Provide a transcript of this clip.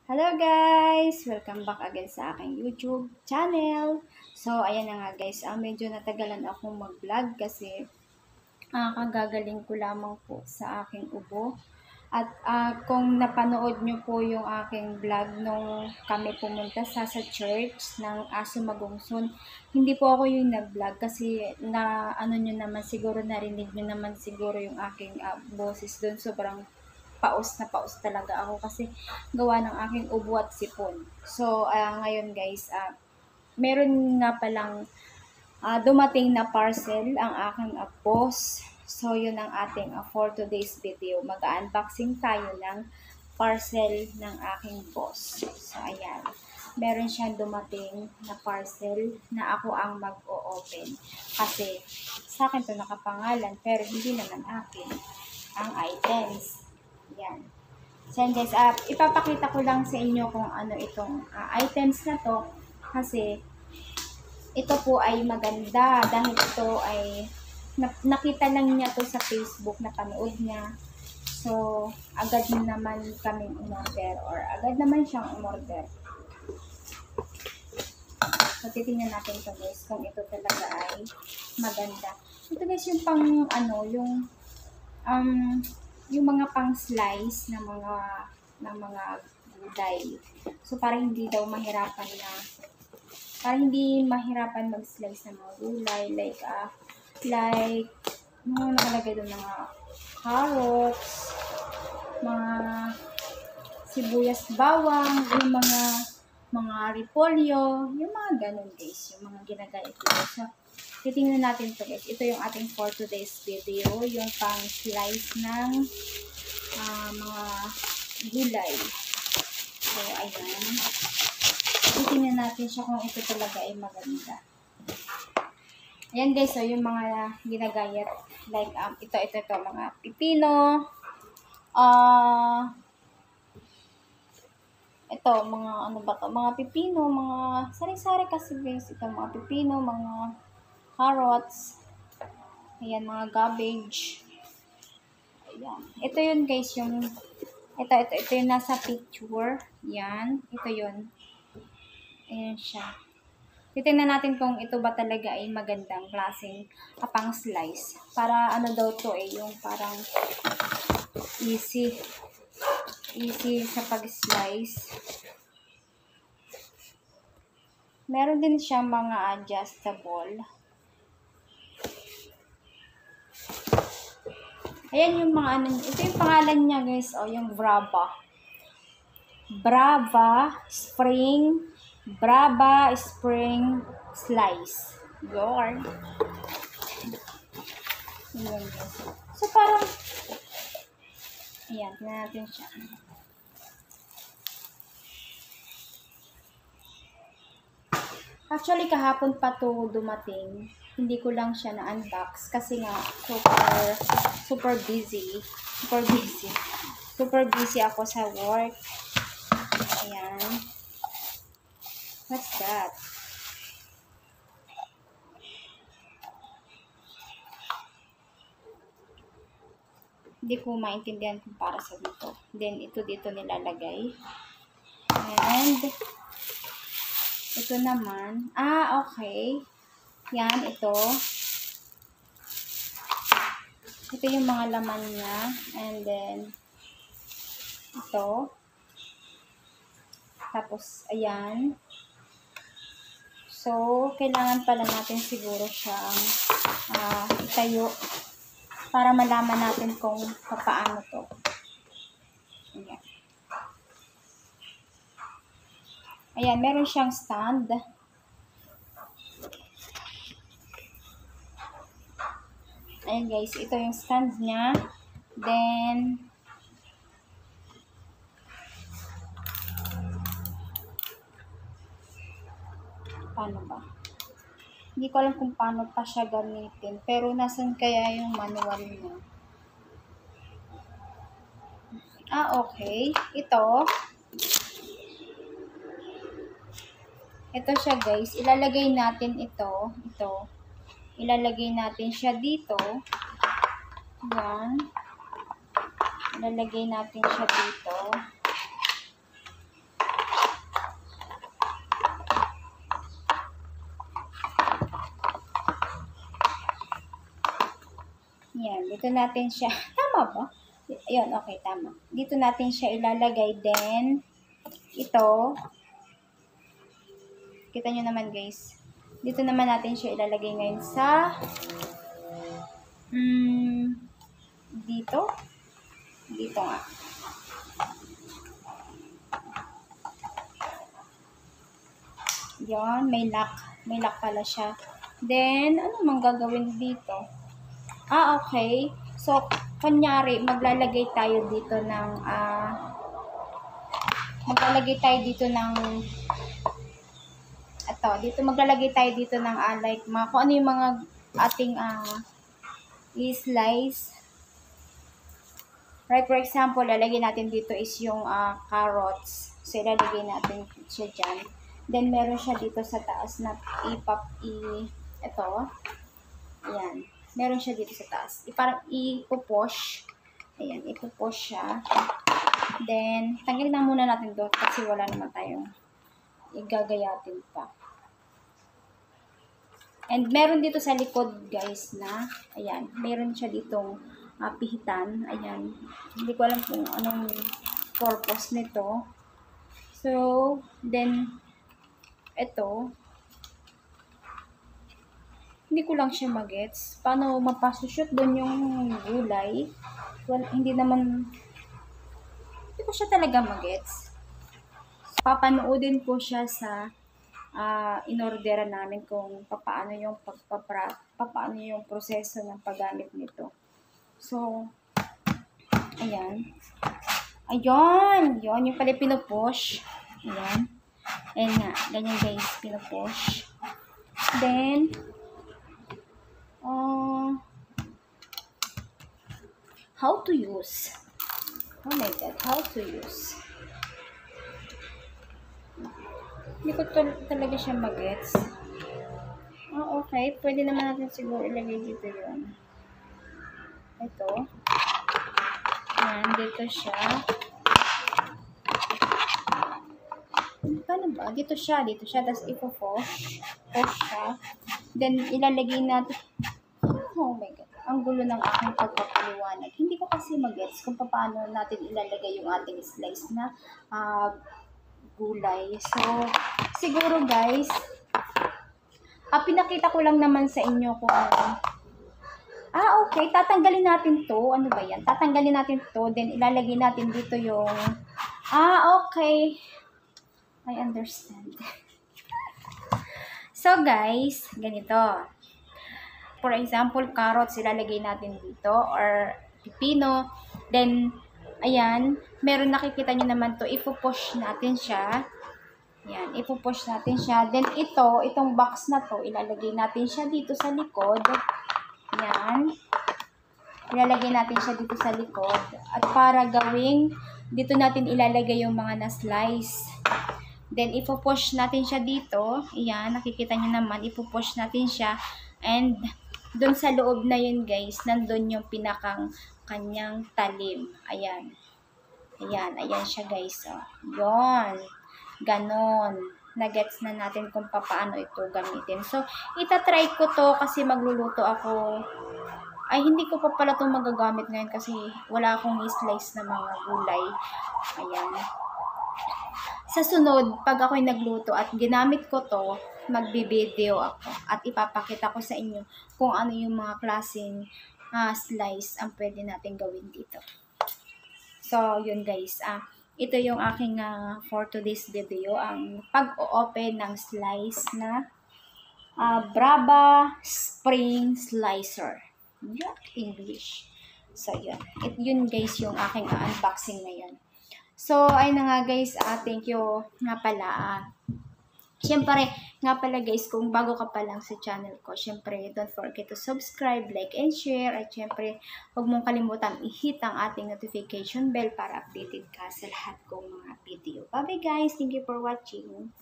Hello guys! Welcome back again sa aking YouTube channel. So, ayan na nga guys, medyo natagalan akong mag-vlog kasi kagagaling ko lamang po sa aking ubo. At kung napanood nyo po yung aking vlog nung kami pumunta sa church ng Aso Magungson, hindi po ako yung nag-vlog kasi ano nyo naman siguro, narinig nyo naman siguro yung aking boses doon. Sobrang paus na paus talaga ako kasi gawa ng aking ubo at sipon. So, ngayon guys, meron nga palang dumating na parcel ang aking boss. So, yun ang ating for today's video. Mag-unboxing tayo ng parcel ng aking boss. So, ayan. Meron siyang dumating na parcel na ako ang mag-o-open. Kasi, sa akin to nakapangalan, pero hindi naman akin ang items. Yan. So, guys, ipapakita ko lang sa inyo kung ano itong items na to. Kasi, ito po ay maganda dahil ito ay nakita lang niya to sa Facebook, napanood niya. So, agad naman kaming umorder or agad naman siyang umorder. So, titingnan natin to guys kung ito talaga ay maganda. Ito guys yung pang yung mga pang slice ng mga gulay. So, para hindi daw mahirapan mag-slice ng mga gulay like nakalagay doon mga carrots, mga sibuyas, bawang, yung mga repolyo, yung mga ganun guys, yung mga ginagayat ko. So, titingnan natin to guys. Ito yung ating for today's video, yung pang slice ng mga gulay. So, ayan. Titingnan natin siya kung ito talaga ay maganda. Ayan guys, so yung mga ginagayat, like ito, mga pipino, ito, mga ano ba to, mga pipino, mga sari-sari kasi guys, ito mga pipino, mga carrots, ayan, mga cabbage, ayan. Ito yun guys, ito yung nasa picture, yan, ito yun, ayan siya. Titingnan natin kung ito ba talaga ay magandang klaseng pang slice. Para ano daw to yung parang easy sa pag-slice. Meron din siyang mga adjustable. Ayan yung mga ano, ito yung pangalan niya guys, yung Brava Spring Slice. Lord. Ayan guys. So parang, ayan, tingnan natin siya. Actually, kahapon pa to dumating. Hindi ko lang siya na-unbox kasi nga super busy. Super busy ako sa work. Ayan. What's that? Hindi ko maintindihan kung para sa dito. Then, ito dito nilalagay. And, ito naman. Okay. Yan, ito. Ito yung mga laman niya. And then, ito. Tapos, ayan. So, kailangan pala natin siguro siyang itayo para malaman natin kung paano to. Ayan. Ayan, meron siyang stand. Ayan guys, ito yung stand niya. Then, paano ba? Hindi ko alam kung paano pa siya gamitin. Pero, nasan kaya yung manual niya? Okay. Ito siya guys. Ilalagay natin ito. Ilalagay natin siya dito. Yan. Ilalagay natin siya dito. dito natin siya, tama ba? Ayun, okay, tama. Dito natin siya ilalagay, then, ito, kita nyo naman guys, dito naman natin siya ilalagay ngayon sa, dito nga. Yan, may lock pala siya. Then, ano mang gagawin dito? Okay. So, kunyari, maglalagay tayo dito ng, maglalagay tayo dito ng, like, kung ano yung mga ating, i-slice. Right, for example, lalagay natin dito is yung, carrots. So, ilalagay natin siya dyan. Then, meron siya dito sa taas na ito. Ayan. Meron siya dito sa taas. Parang ipupush. Ayan, ipupush siya. Then, tanggalin na muna natin doon kasi wala naman tayong igagayatin pa. And, meron dito sa likod, guys, na, ayan, meron siya ditong pihitan. Ayan. Hindi ko alam kung anong purpose nito. So, then, ito, hindi ko lang siya magets. Paano mapasushoot doon yung gulay? Well, hindi ko siya talaga magets. Papanoodin ko siya sa inorderan namin kung paano yung proseso ng paggamit nito. So, ayan. Ayun, yung pala pinupush. Ayan. Ayan nga, ganyan guys, pinupush. Then, how to use? Oh my God, how to use? Hindi ko talaga siya magets. Okay, pwede naman natin siguro ilagay dito yun. Ito. Ayan, dito siya. Paano ba? Dito siya, tapos ipo-push siya. Then, ilalagay natin, oh my God, ang gulo ng aking pagpapaliwanag. Hindi ko kasi magets kung paano natin ilalagay yung ating slice na gulay. So, siguro guys, pinakita ko lang naman sa inyo kung okay, tatanggalin natin to. Ano ba yan? Tatanggalin natin to, then ilalagay natin dito yung, okay. I understand. So, guys, ganito. For example, carrots, ilalagay natin dito, or pipino. Then, ayan, meron nakikita nyo naman to, ipupush natin siya. Ayan, ipupush natin siya. Then, itong box na to, ilalagay natin siya dito sa likod. Ayan. Ilalagay natin siya dito sa likod. At para gawing, dito natin ilalagay yung mga na-slice. Then, ipupush natin siya dito. Ayan, nakikita nyo naman, ipupush natin siya. And, dun sa loob na yun, guys, nandun yung pinakang kanyang talim. Ayan. Ayan siya, guys. Yun. Ganon. Nagets na natin kung paano ito gamitin. So, itatry ko to kasi magluluto ako. Ay, hindi ko pa pala itong magagamit ngayon kasi wala akong i-slice na mga gulay. Ayan. Sa sunod, pag ako'y nagluto at ginamit ko to, magbi-video ako at ipapakita ko sa inyo kung ano yung mga klaseng slice ang pwede natin gawin dito. So, yun guys. Ito yung aking for today's video, ang pag-o-open ng slice na Brava Spring Slicer. English. So, yun. Yun guys yung aking unboxing ngayon. So, ayun na nga guys, thank you nga pala. Siyempre, nga pala guys, kung bago ka pa lang sa channel ko, siyempre, don't forget to subscribe, like, and share. At siyempre, huwag mong kalimutan i-hit ang ating notification bell para updated ka sa lahat kong mga video. Bye-bye guys, thank you for watching.